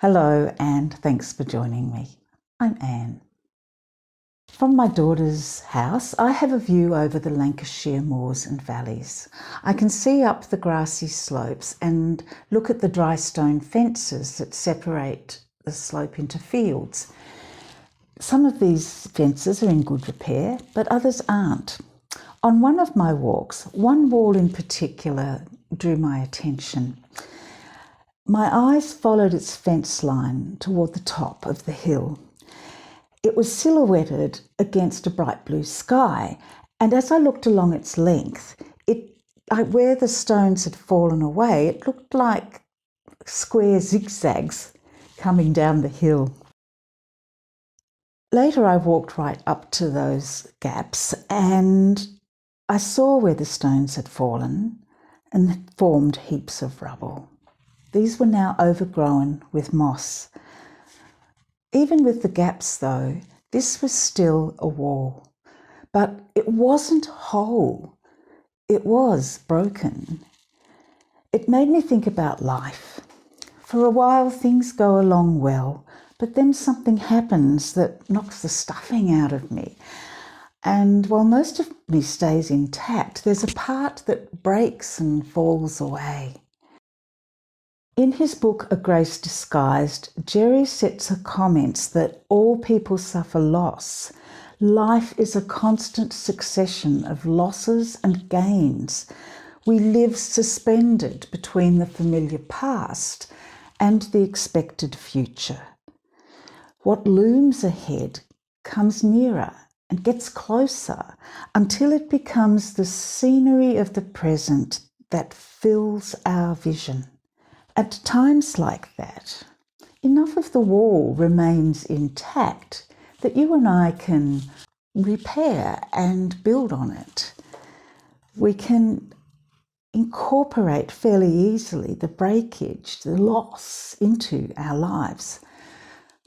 Hello, and thanks for joining me. I'm Anne. From my daughter's house, I have a view over the Lancashire moors and valleys. I can see up the grassy slopes and look at the dry stone fences that separate the slope into fields. Some of these fences are in good repair, but others aren't. On one of my walks, one wall in particular drew my attention. My eyes followed its fence line toward the top of the hill. It was silhouetted against a bright blue sky, and as I looked along its length, where the stones had fallen away, it looked like square zigzags coming down the hill. Later I walked right up to those gaps and I saw where the stones had fallen and formed heaps of rubble. These were now overgrown with moss. Even with the gaps, though, this was still a wall. But it wasn't whole. It was broken. It made me think about life. For a while, things go along well, but then something happens that knocks the stuffing out of me. And while most of me stays intact, there's a part that breaks and falls away. In his book, A Grace Disguised, Jerry Setzer comments that all people suffer loss. Life is a constant succession of losses and gains. We live suspended between the familiar past and the expected future. What looms ahead comes nearer and gets closer until it becomes the scenery of the present that fills our vision. At times like that, enough of the wall remains intact that you and I can repair and build on it. We can incorporate fairly easily the breakage, the loss into our lives.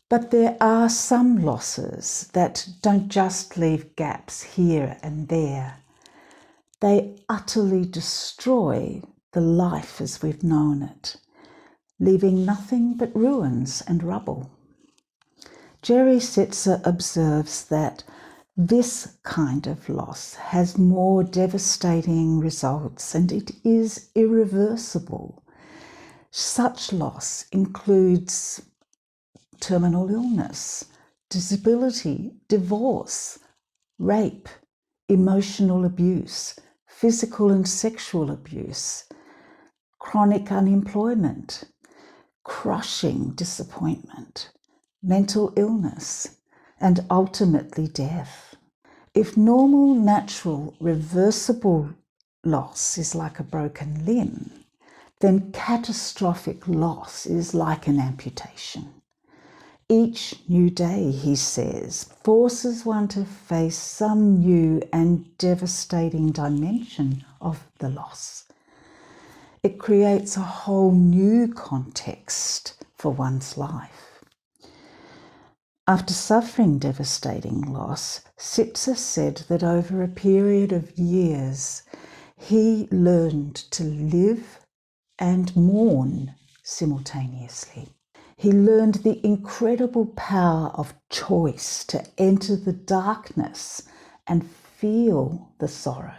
But there are some losses that don't just leave gaps here and there. They utterly destroy the life as we've known it, leaving nothing but ruins and rubble. Jerry Setzer observes that this kind of loss has more devastating results and it is irreversible. Such loss includes terminal illness, disability, divorce, rape, emotional abuse, physical and sexual abuse, chronic unemployment, crushing disappointment, mental illness, and ultimately death. If normal, natural, reversible loss is like a broken limb, then catastrophic loss is like an amputation. Each new day, he says, forces one to face some new and devastating dimension of the loss. It creates a whole new context for one's life. After suffering devastating loss, Setzer said that over a period of years, he learned to live and mourn simultaneously. He learned the incredible power of choice to enter the darkness and feel the sorrow,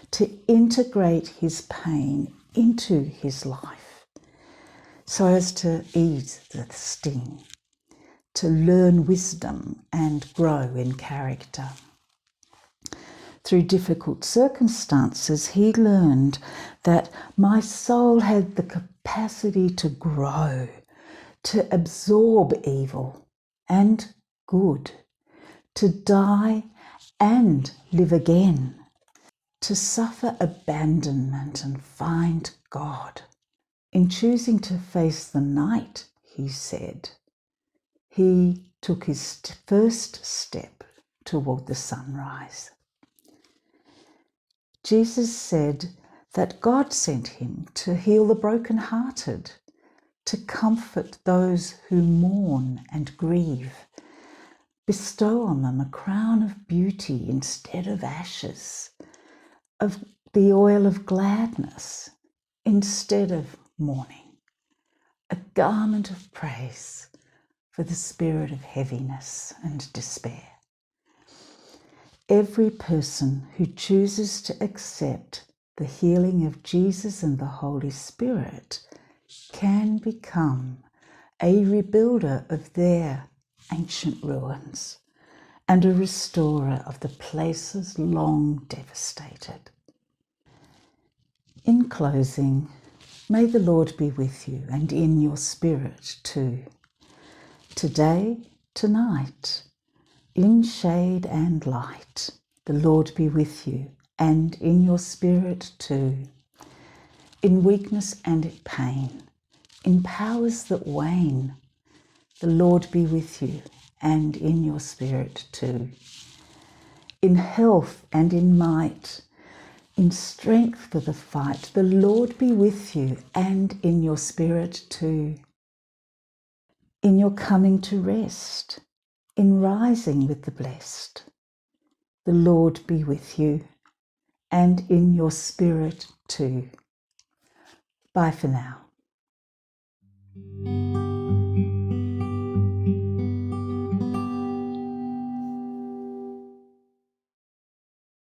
to integrate his pain into his life so as to ease the sting, to learn wisdom and grow in character. Through difficult circumstances, he learned that my soul had the capacity to grow, to absorb evil and good, to die and live again, to suffer abandonment and find God. In choosing to face the night, he said, he took his first step toward the sunrise. Jesus said that God sent him to heal the brokenhearted, to comfort those who mourn and grieve, bestow on them a crown of beauty instead of ashes, of the oil of gladness instead of mourning, a garment of praise for the spirit of heaviness and despair. Every person who chooses to accept the healing of Jesus and the Holy Spirit can become a rebuilder of their ancient ruins and a restorer of the places long devastated. In closing, may the Lord be with you and in your spirit too. Today, tonight, in shade and light, the Lord be with you and in your spirit too. In weakness and in pain, in powers that wane, the Lord be with you and in your spirit too. In health and in might, in strength for the fight, the Lord be with you and in your spirit too. In your coming to rest, in rising with the blessed, the Lord be with you and in your spirit too. Bye for now.